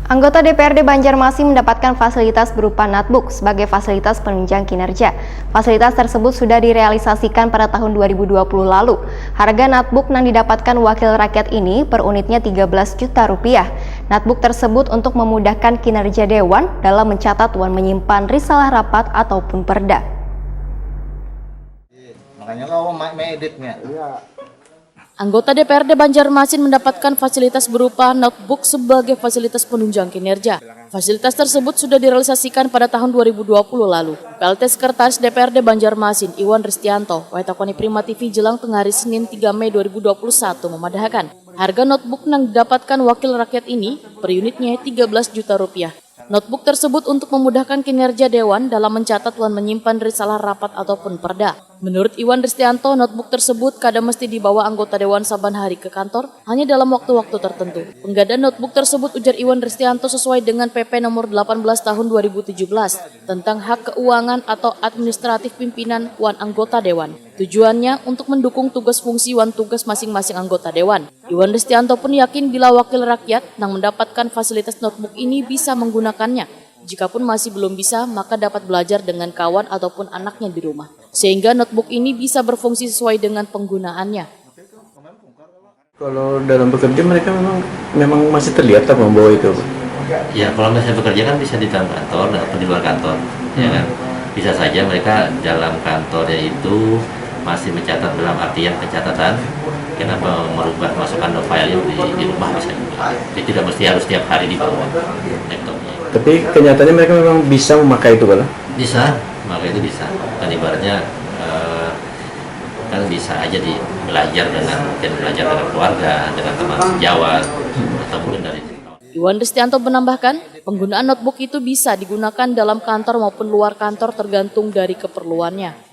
Anggota DPRD Banjarmasin mendapatkan fasilitas berupa notebook sebagai fasilitas penunjang kinerja. Fasilitas tersebut sudah direalisasikan pada tahun 2020 lalu. Harga notebook yang didapatkan wakil rakyat ini per unitnya 13 juta rupiah. Notebook tersebut untuk memudahkan kinerja Dewan dalam mencatat dan menyimpan risalah rapat ataupun perda. Makanya lo editnya. Anggota DPRD Banjarmasin mendapatkan fasilitas berupa notebook sebagai fasilitas penunjang kinerja. Fasilitas tersebut sudah direalisasikan pada tahun 2020 lalu. PLT Sekretaris DPRD Banjarmasin Iwan Ristianto, Waitakoni Prima TV Jelang Tengah hari Senin 3 Mei 2021 memadahkan harga notebook yang didapatkan wakil rakyat ini per unitnya 13 juta rupiah. Notebook tersebut untuk memudahkan kinerja Dewan dalam mencatat dan menyimpan risalah rapat ataupun perda. Menurut Iwan Ristianto, notebook tersebut kadang mesti dibawa anggota Dewan saban hari ke kantor hanya dalam waktu-waktu tertentu. Penggadaan notebook tersebut, ujar Iwan Ristianto, sesuai dengan PP nomor 18 tahun 2017 tentang hak keuangan atau administratif pimpinan wan anggota Dewan. Tujuannya untuk mendukung tugas fungsi wan tugas masing-masing anggota Dewan. Iwan Ristianto pun yakin bila wakil rakyat yang mendapatkan fasilitas notebook ini bisa menggunakannya. Jikapun masih belum bisa, maka dapat belajar dengan kawan ataupun anaknya di rumah. Sehingga notebook ini bisa berfungsi sesuai dengan penggunaannya. Kalau dalam bekerja mereka memang masih terlihat tak membawa itu? Ya, kalau misalnya bekerja kan bisa di dalam kantor atau di luar kantor, ya kan. Bisa saja mereka dalam kantornya itu masih mencatat dalam artian pencatatan, kenapa merubah masukkan file di rumah bisa. Jadi tidak mesti harus setiap hari dibawa laptopnya. Tapi kenyataannya mereka memang bisa memakai itu kan? Bisa, maka itu bisa. Kan ibaratnya kan bisa aja belajar dengan keluarga, dengan teman sejawat, atau mungkin dari. Iwan Ristianto menambahkan, penggunaan notebook itu bisa digunakan dalam kantor maupun luar kantor tergantung dari keperluannya.